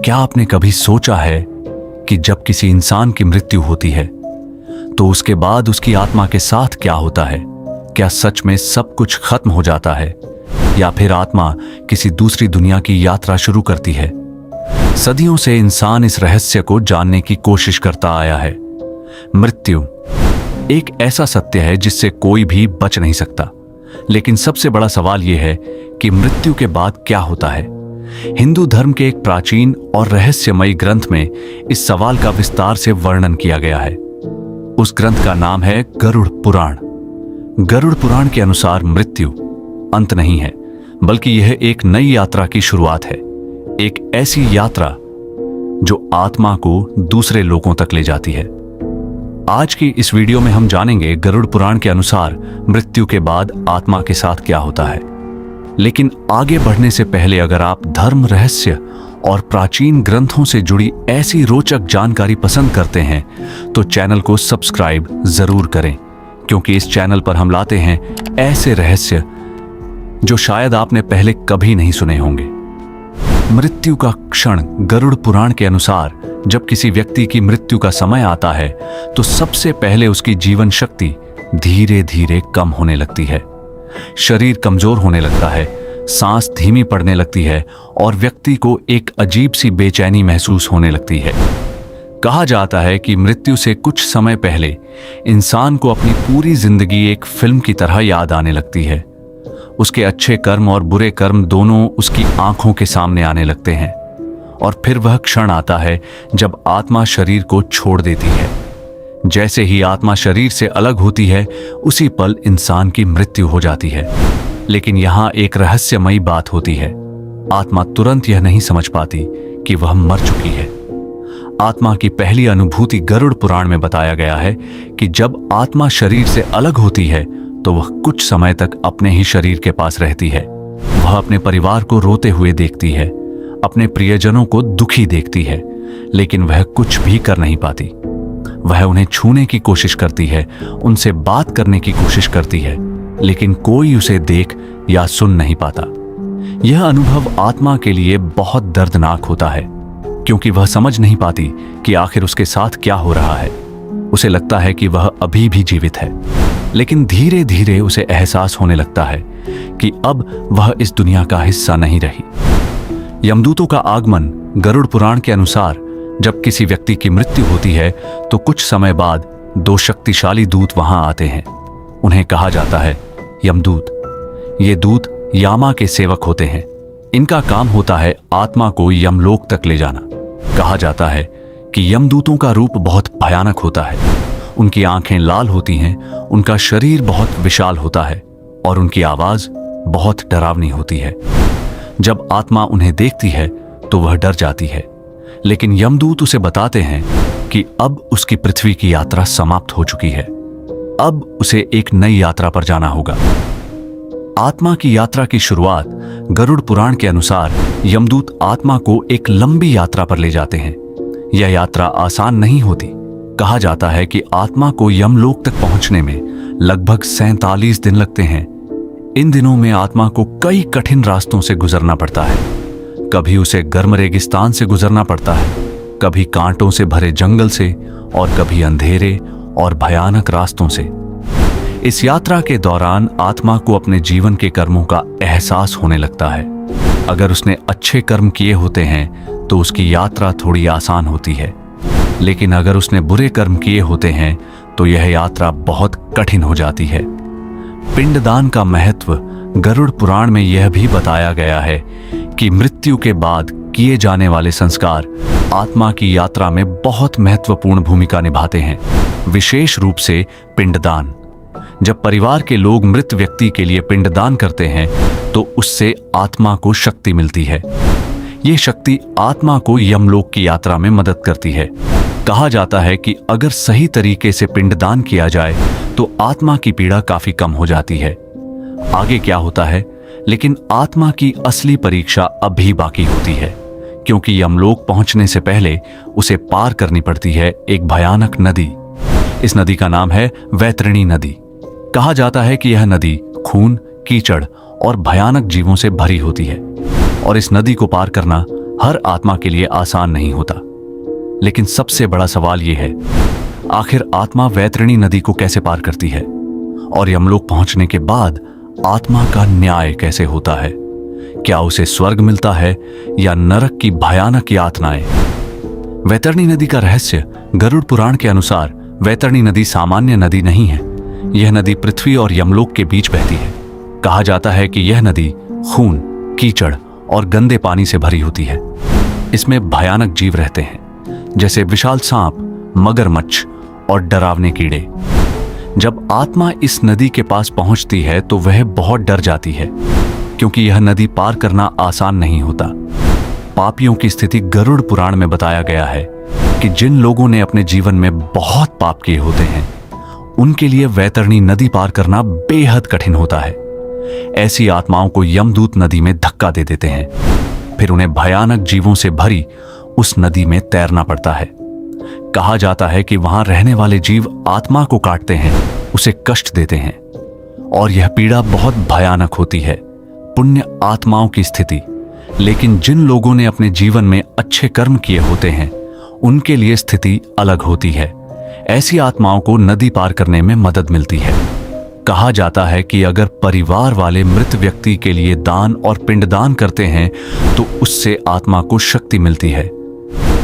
क्या आपने कभी सोचा है कि जब किसी इंसान की मृत्यु होती है तो उसके बाद उसकी आत्मा के साथ क्या होता है? क्या सच में सब कुछ खत्म हो जाता है या फिर आत्मा किसी दूसरी दुनिया की यात्रा शुरू करती है? सदियों से इंसान इस रहस्य को जानने की कोशिश करता आया है। मृत्यु एक ऐसा सत्य है जिससे कोई भी बच नहीं सकता, लेकिन सबसे बड़ा सवाल यह है कि मृत्यु के बाद क्या होता है। हिंदू धर्म के एक प्राचीन और रहस्यमयी ग्रंथ में इस सवाल का विस्तार से वर्णन किया गया है। उस ग्रंथ का नाम है गरुड़ पुराण। गरुड़ पुराण के अनुसार मृत्यु अंत नहीं है, बल्कि यह एक नई यात्रा की शुरुआत है। एक ऐसी यात्रा जो आत्मा को दूसरे लोकों तक ले जाती है। आज की इस वीडियो में हम जानेंगे गरुड़ पुराण के अनुसार मृत्यु के बाद आत्मा के साथ क्या होता है। लेकिन आगे बढ़ने से पहले अगर आप धर्म, रहस्य और प्राचीन ग्रंथों से जुड़ी ऐसी रोचक जानकारी पसंद करते हैं तो चैनल को सब्सक्राइब जरूर करें, क्योंकि इस चैनल पर हम लाते हैं ऐसे रहस्य जो शायद आपने पहले कभी नहीं सुने होंगे। मृत्यु का क्षण गरुड़ पुराण के अनुसार जब किसी व्यक्ति की मृत्यु का समय आता है तो सबसे पहले उसकी जीवन शक्ति धीरे धीरे कम होने लगती है। शरीर कमजोर होने लगता है, सांस धीमी पड़ने लगती है और व्यक्ति को एक अजीब सी बेचैनी महसूस होने लगती है। कहा जाता है कि मृत्यु से कुछ समय पहले इंसान को अपनी पूरी जिंदगी एक फिल्म की तरह याद आने लगती है। उसके अच्छे कर्म और बुरे कर्म दोनों उसकी आंखों के सामने आने लगते हैं और फिर वह क्षण आता है जब आत्मा शरीर को छोड़ देती है। जैसे ही आत्मा शरीर से अलग होती है उसी पल इंसान की मृत्यु हो जाती है। लेकिन यहां एक रहस्यमयी बात होती है। आत्मा तुरंत यह नहीं समझ पाती कि वह मर चुकी है। आत्मा की पहली अनुभूति गरुड़ पुराण में बताया गया है कि जब आत्मा शरीर से अलग होती है तो वह कुछ समय तक अपने ही शरीर के पास रहती है। वह अपने परिवार को रोते हुए देखती है, अपने प्रियजनों को दुखी देखती है, लेकिन वह कुछ भी कर नहीं पाती। वह उन्हें छूने की कोशिश करती है, उनसे बात करने की कोशिश करती है, लेकिन कोई उसे देख या सुन नहीं पाता। यह अनुभव आत्मा के लिए बहुत दर्दनाक होता है, क्योंकि वह समझ नहीं पाती कि आखिर उसके साथ क्या हो रहा है। उसे लगता है कि वह अभी भी जीवित है, लेकिन धीरे धीरे उसे एहसास होने लगता है कि अब वह इस दुनिया का हिस्सा नहीं रही। यमदूतों का आगमन गरुड़ पुराण के अनुसार जब किसी व्यक्ति की मृत्यु होती है तो कुछ समय बाद दो शक्तिशाली दूत वहां आते हैं। उन्हें कहा जाता है यमदूत। ये दूत यामा के सेवक होते हैं। इनका काम होता है आत्मा को यमलोक तक ले जाना। कहा जाता है कि यमदूतों का रूप बहुत भयानक होता है। उनकी आंखें लाल होती हैं, उनका शरीर बहुत विशाल होता है और उनकी आवाज बहुत डरावनी होती है। जब आत्मा उन्हें देखती है तो वह डर जाती है, लेकिन यमदूत उसे बताते हैं कि अब उसकी पृथ्वी की यात्रा समाप्त हो चुकी है। अब उसे एक नई यात्रा पर जाना होगा। आत्मा की यात्रा की शुरुआत गरुड़ पुराण के अनुसार यमदूत आत्मा को एक लंबी यात्रा पर ले जाते हैं। यह यात्रा आसान नहीं होती। कहा जाता है कि आत्मा को यमलोक तक पहुंचने में लगभग 47 दिन लगते हैं। इन दिनों में आत्मा को कई कठिन रास्तों से गुजरना पड़ता है। कभी उसे गर्म रेगिस्तान से गुजरना पड़ता है, कभी कांटों से भरे जंगल से और कभी अंधेरे और भयानक रास्तों से। इस यात्रा के दौरान आत्मा को अपने जीवन के कर्मों का एहसास होने लगता है। अगर उसने अच्छे कर्म किए होते हैं तो उसकी यात्रा थोड़ी आसान होती है, लेकिन अगर उसने बुरे कर्म किए होते हैं तो यह यात्रा बहुत कठिन हो जाती है। पिंडदान का महत्व गरुड़ पुराण में यह भी बताया गया है कि मृत्यु के बाद किए जाने वाले संस्कार आत्मा की यात्रा में बहुत महत्वपूर्ण भूमिका निभाते हैं, विशेष रूप से पिंडदान। जब परिवार के लोग मृत व्यक्ति के लिए पिंडदान करते हैं तो उससे आत्मा को शक्ति मिलती है। ये शक्ति आत्मा को यमलोक की यात्रा में मदद करती है। कहा जाता है कि अगर सही तरीके से पिंडदान किया जाए तो आत्मा की पीड़ा काफी कम हो जाती है। आगे क्या होता है, लेकिन आत्मा की असली परीक्षा अभी बाकी होती है, क्योंकि यमलोक पहुंचने से पहले उसे पार करनी पड़ती है एक भयानक नदी। इस नदी का नाम है वैतरणी नदी। कहा जाता है कि यह नदी खून, कीचड़ और भयानक जीवों से भरी होती है और इस नदी को पार करना हर आत्मा के लिए आसान नहीं होता। लेकिन सबसे बड़ा सवाल यह है, आखिर आत्मा वैतरणी नदी को कैसे पार करती है? और यमलोक पहुंचने के बाद आत्मा का न्याय कैसे होता है? क्या उसे स्वर्ग मिलता है या नरक की भयानक यातनाएं? वैतरणी नदी का रहस्य गरुड़ पुराण के अनुसार वैतरणी नदी सामान्य नदी नहीं है। यह नदी पृथ्वी और यमलोक के बीच बहती है। कहा जाता है कि यह नदी खून, कीचड़ और गंदे पानी से भरी होती है। इसमें भयानक जीव रहते हैं, जैसे विशाल सांप, मगरमच्छ और डरावने कीड़े। जब आत्मा इस नदी के पास पहुंचती है तो वह बहुत डर जाती है, क्योंकि यह नदी पार करना आसान नहीं होता। पापियों की स्थिति गरुड़ पुराण में बताया गया है कि जिन लोगों ने अपने जीवन में बहुत पाप किए होते हैं, उनके लिए वैतरणी नदी पार करना बेहद कठिन होता है। ऐसी आत्माओं को यमदूत नदी में धक्का दे देते हैं, फिर उन्हें भयानक जीवों से भरी उस नदी में तैरना पड़ता है। कहा जाता है कि वहां रहने वाले जीव आत्मा को काटते हैं, उसे कष्ट देते हैं, और यह पीड़ा बहुत भयानक होती है। पुण्य आत्माओं की स्थिति। लेकिन जिन लोगों ने अपने जीवन में अच्छे कर्म किए होते हैं, उनके लिए स्थिति अलग होती है। ऐसी आत्माओं को नदी पार करने में मदद मिलती है। कहा जाता है कि अगर परिवार वाले मृत व्यक्ति के लिए दान और पिंडदान करते हैं तो उससे आत्मा को शक्ति मिलती है।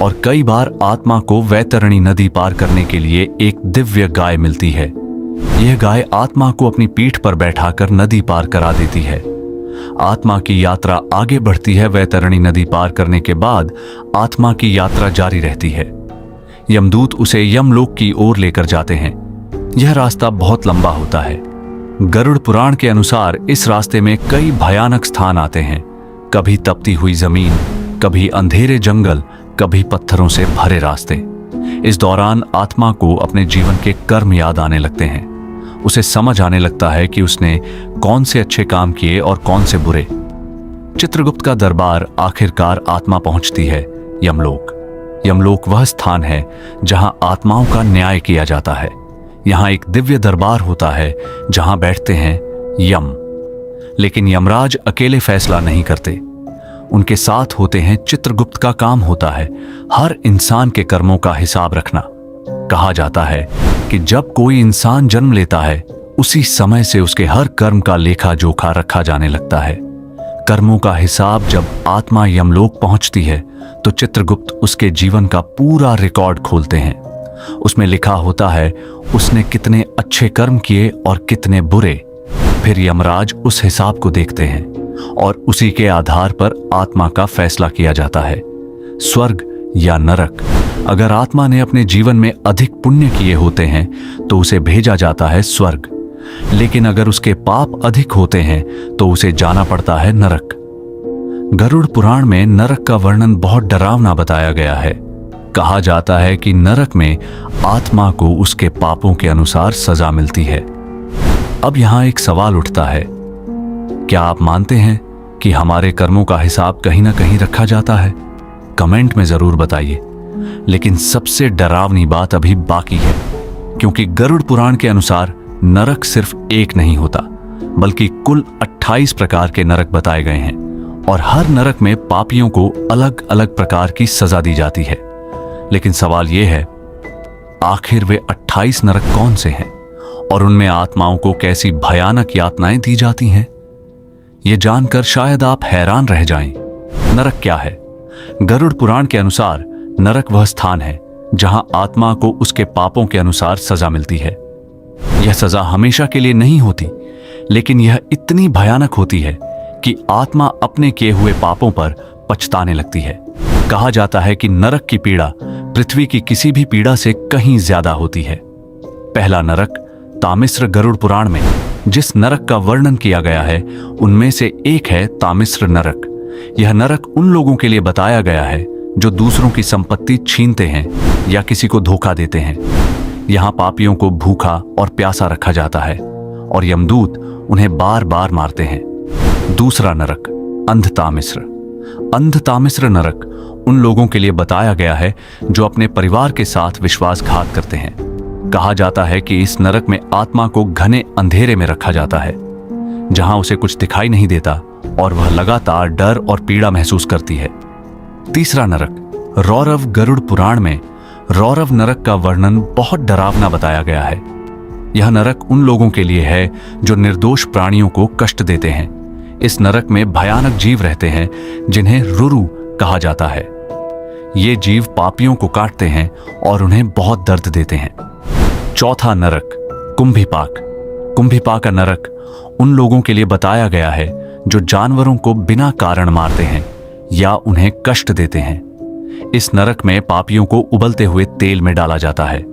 और कई बार आत्मा को वैतरणी नदी पार करने के लिए एक दिव्य गाय मिलती है। यह गाय आत्मा को अपनी पीठ पर बैठाकर नदी पार करा देती है। आत्मा की यात्रा आगे बढ़ती है। वैतरणी नदी पार करने के बाद आत्मा की यात्रा जारी रहती है। यमदूत उसे यमलोक की ओर लेकर जाते हैं। यह रास्ता बहुत लंबा होता है। गरुड़ पुराण के अनुसार इस रास्ते में कई भयानक स्थान आते हैं। कभी तपती हुई जमीन, कभी अंधेरे जंगल, कभी पत्थरों से भरे रास्ते। इस दौरान आत्मा को अपने जीवन के कर्म याद आने लगते हैं। उसे समझ आने लगता है कि उसने कौन से अच्छे काम किए और कौन से बुरे। चित्रगुप्त का दरबार आखिरकार आत्मा पहुंचती है यमलोक। यमलोक वह स्थान है जहां आत्माओं का न्याय किया जाता है। यहां एक दिव्य दरबार होता है जहां बैठते हैं यम। लेकिन यमराज अकेले फैसला नहीं करते, उनके साथ होते हैं चित्रगुप्त। का काम होता है हर इंसान के कर्मों का हिसाब रखना। कहा जाता है कि जब कोई इंसान जन्म लेता है, उसी समय से उसके हर कर्म का लेखा जोखा रखा जाने लगता है। कर्मों का हिसाब जब आत्मा यमलोक पहुंचती है तो चित्रगुप्त उसके जीवन का पूरा रिकॉर्ड खोलते हैं। उसमें लिखा होता है उसने कितने अच्छे कर्म किए और कितने बुरे। फिर यमराज उस हिसाब को देखते हैं और उसी के आधार पर आत्मा का फैसला किया जाता है, स्वर्ग या नरक। अगर आत्मा ने अपने जीवन में अधिक पुण्य किए होते हैं तो उसे भेजा जाता है स्वर्ग। लेकिन अगर उसके पाप अधिक होते हैं तो उसे जाना पड़ता है नरक। गरुड़ पुराण में नरक का वर्णन बहुत डरावना बताया गया है। कहा जाता है कि नरक में आत्मा को उसके पापों के अनुसार सजा मिलती है। अब यहां एक सवाल उठता है, क्या आप मानते हैं कि हमारे कर्मों का हिसाब कहीं ना कहीं रखा जाता है? कमेंट में जरूर बताइए। लेकिन सबसे डरावनी बात अभी बाकी है, क्योंकि गरुड़ पुराण के अनुसार नरक सिर्फ एक नहीं होता, बल्कि कुल 28 प्रकार के नरक बताए गए हैं। और हर नरक में पापियों को अलग अलग प्रकार की सजा दी जाती है। लेकिन सवाल यह है, आखिर वे 28 नरक कौन से हैं और उनमें आत्माओं को कैसी भयानक यातनाएं दी जाती हैं? यह जानकर शायद आप हैरान रह जाएं। नरक क्या है? गरुड़ पुराण के अनुसार नरक वह स्थान है जहां आत्मा को उसके पापों के अनुसार सजा मिलती है। यह सजा हमेशा के लिए नहीं होती, लेकिन यह इतनी भयानक होती है कि आत्मा अपने किए हुए पापों पर पछताने लगती है। कहा जाता है कि नरक की पीड़ा पृथ्वी की किसी भी पीड़ा से कहीं ज्यादा होती है। पहला नरक तामिस्र। गरुड़ पुराण में जिस नरक का वर्णन किया गया है उनमें से एक है तामिस्र नरक। यह नरक उन लोगों के लिए बताया गया है जो दूसरों की संपत्ति छीनते हैं या किसी को धोखा देते हैं। यहां पापियों को भूखा और प्यासा रखा जाता है और यमदूत उन्हें बार बार मारते हैं। दूसरा नरक अंधतामिस्र। अंधतामिस्र नरक उन लोगों के लिए बताया गया है जो अपने परिवार के साथ विश्वासघात करते हैं। कहा जाता है कि इस नरक में आत्मा को घने अंधेरे में रखा जाता है, जहां उसे कुछ दिखाई नहीं देता और वह लगातार डर और पीड़ा महसूस करती है। तीसरा नरक, रौरव। गरुड़ पुराण में रौरव नरक का वर्णन बहुत डरावना बताया गया है। यह नरक उन लोगों के लिए है जो निर्दोष प्राणियों को कष्ट देते हैं। इस नरक में भयानक जीव रहते हैं जिन्हें रुरु कहा जाता है। ये जीव पापियों को काटते हैं और उन्हें बहुत दर्द देते हैं। चौथा नरक, कुंभीपाक। कुंभीपाक का नरक उन लोगों के लिए बताया गया है जो जानवरों को बिना कारण मारते हैं या उन्हें कष्ट देते हैं। इस नरक में पापियों को उबलते हुए तेल में डाला जाता है।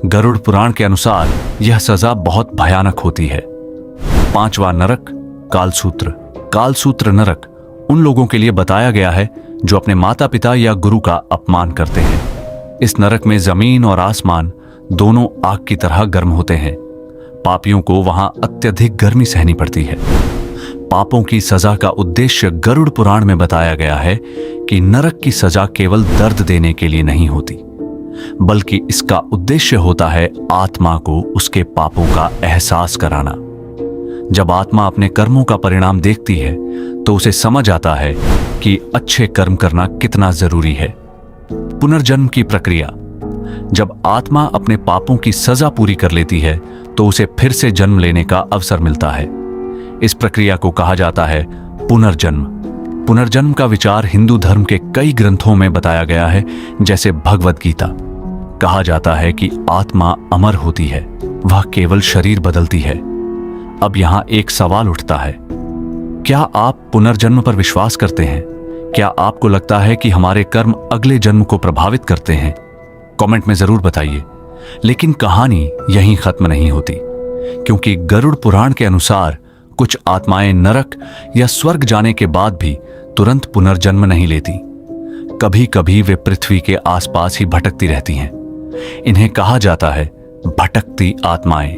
गरुड़ पुराण के अनुसार यह सजा बहुत भयानक होती है। पांचवा नरक, कालसूत्र। कालसूत्र नरक उन लोगों के लिए बताया गया है जो अपने माता पिता या गुरु का अपमान करते हैं। इस नरक में जमीन और आसमान दोनों आग की तरह गर्म होते हैं। पापियों को वहां अत्यधिक गर्मी सहनी पड़ती है। पापों की सजा का उद्देश्य गरुड़ पुराण में बताया गया है कि नरक की सजा केवल दर्द देने के लिए नहीं होती, बल्कि इसका उद्देश्य होता है आत्मा को उसके पापों का एहसास कराना। जब आत्मा अपने कर्मों का परिणाम देखती है तो उसे समझ आता है कि अच्छे कर्म करना कितना जरूरी है। पुनर्जन्म की प्रक्रिया। जब आत्मा अपने पापों की सजा पूरी कर लेती है तो उसे फिर से जन्म लेने का अवसर मिलता है। इस प्रक्रिया को कहा जाता है पुनर्जन्म। पुनर्जन्म का विचार हिंदू धर्म के कई ग्रंथों में बताया गया है, जैसे भगवद गीता। कहा जाता है कि आत्मा अमर होती है, वह केवल शरीर बदलती है। अब यहां एक सवाल उठता है, क्या आप पुनर्जन्म पर विश्वास करते हैं? क्या आपको लगता है कि हमारे कर्म अगले जन्म को प्रभावित करते हैं? कमेंट में जरूर बताइए। लेकिन कहानी यहीं खत्म नहीं होती, क्योंकि गरुड़ पुराण के अनुसार कुछ आत्माएं नरक या स्वर्ग जाने के बाद भी तुरंत पुनर्जन्म नहीं लेती। कभी कभी वे पृथ्वी के आसपास ही भटकती रहती हैं। इन्हें कहा जाता है भटकती आत्माएं।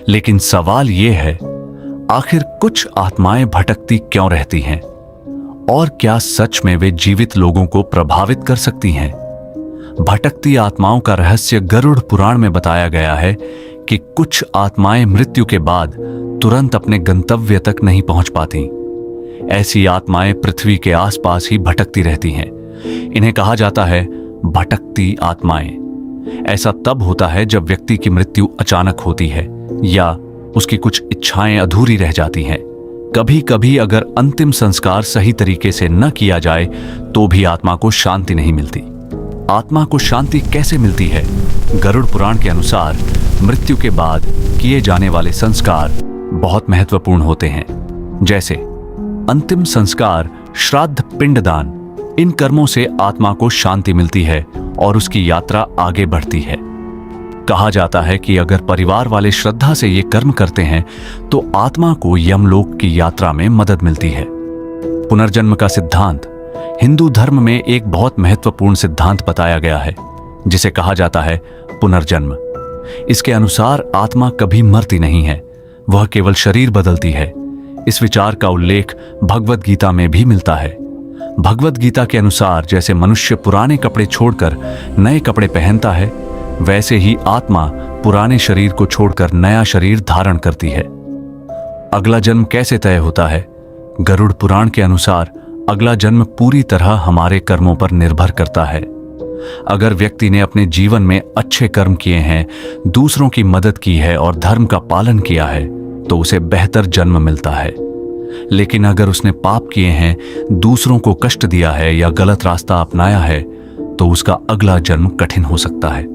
लेकिन सवाल यह है, आखिर कुछ आत्माएं भटकती क्यों रहती हैं? और क्या सच में वे जीवित लोगों को प्रभावित कर सकती हैं? भटकती आत्माओं का रहस्य गरुड़ पुराण में बताया गया है कि कुछ आत्माएं मृत्यु के बाद तुरंत अपने गंतव्य तक नहीं पहुंच पाती। ऐसी आत्माएं पृथ्वी के आसपास ही भटकती रहती हैं। इन्हें कहा जाता है भटकती आत्माएं। ऐसा तब होता है जब व्यक्ति की मृत्यु अचानक होती है या उसकी कुछ इच्छाएं अधूरी रह जाती हैं। कभी कभी अगर अंतिम संस्कार सही तरीके से न किया जाए तो भी आत्मा को शांति नहीं मिलती। आत्मा को शांति कैसे मिलती है? गरुड़ पुराण के अनुसार मृत्यु के बाद किए जाने वाले संस्कार बहुत महत्वपूर्ण होते हैं, जैसे अंतिम संस्कार, श्राद्ध, पिंडदान। इन कर्मों से आत्मा को शांति मिलती है और उसकी यात्रा आगे बढ़ती है। कहा जाता है कि अगर परिवार वाले श्रद्धा से ये कर्म करते हैं तो आत्मा को यमलोक की यात्रा में मदद मिलती है। पुनर्जन्म का सिद्धांत। हिंदू धर्म में एक बहुत महत्वपूर्ण सिद्धांत बताया गया है जिसे कहा जाता है पुनर्जन्म। इसके अनुसार आत्मा कभी मरती नहीं है, वह केवल शरीर बदलती है। इस विचार का उल्लेख भगवद गीता में भी मिलता है। भगवद गीता के अनुसार जैसे मनुष्य पुराने कपड़े छोड़कर नए कपड़े पहनता है, वैसे ही आत्मा पुराने शरीर को छोड़कर नया शरीर धारण करती है। अगला जन्म कैसे तय होता है? गरुड़ पुराण के अनुसार अगला जन्म पूरी तरह हमारे कर्मों पर निर्भर करता है। अगर व्यक्ति ने अपने जीवन में अच्छे कर्म किए हैं, दूसरों की मदद की है और धर्म का पालन किया है तो उसे बेहतर जन्म मिलता है। लेकिन अगर उसने पाप किए हैं, दूसरों को कष्ट दिया है या गलत रास्ता अपनाया है तो उसका अगला जन्म कठिन हो सकता है।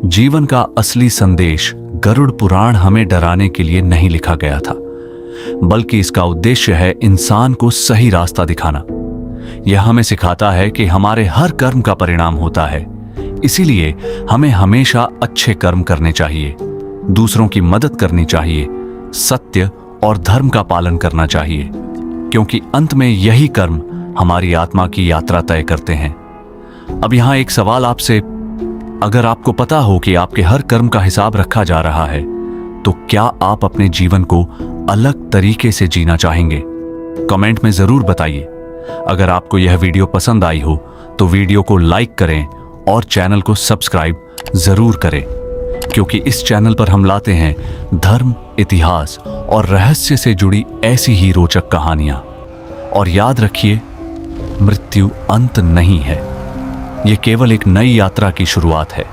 जीवन का असली संदेश गरुड़ पुराण हमें डराने के लिए नहीं लिखा गया था, बल्कि इसका उद्देश्य है इंसान को सही रास्ता दिखाना। यह हमें सिखाता है कि हमारे हर कर्म का परिणाम होता है, इसीलिए हमें हमेशा अच्छे कर्म करने चाहिए, दूसरों की मदद करनी चाहिए, सत्य और धर्म का पालन करना चाहिए, क्योंकि अंत में यही कर्म हमारी आत्मा की यात्रा तय करते हैं। अब यहां एक सवाल आपसे, अगर आपको पता हो कि आपके हर कर्म का हिसाब रखा जा रहा है तो क्या आप अपने जीवन को अलग तरीके से जीना चाहेंगे? कमेंट में जरूर बताइए। अगर आपको यह वीडियो पसंद आई हो तो वीडियो को लाइक करें और चैनल को सब्सक्राइब जरूर करें, क्योंकि इस चैनल पर हम लाते हैं धर्म, इतिहास और रहस्य से जुड़ी ऐसी ही रोचक कहानियां। और याद रखिए, मृत्यु अंत नहीं है, यह केवल एक नई यात्रा की शुरुआत है।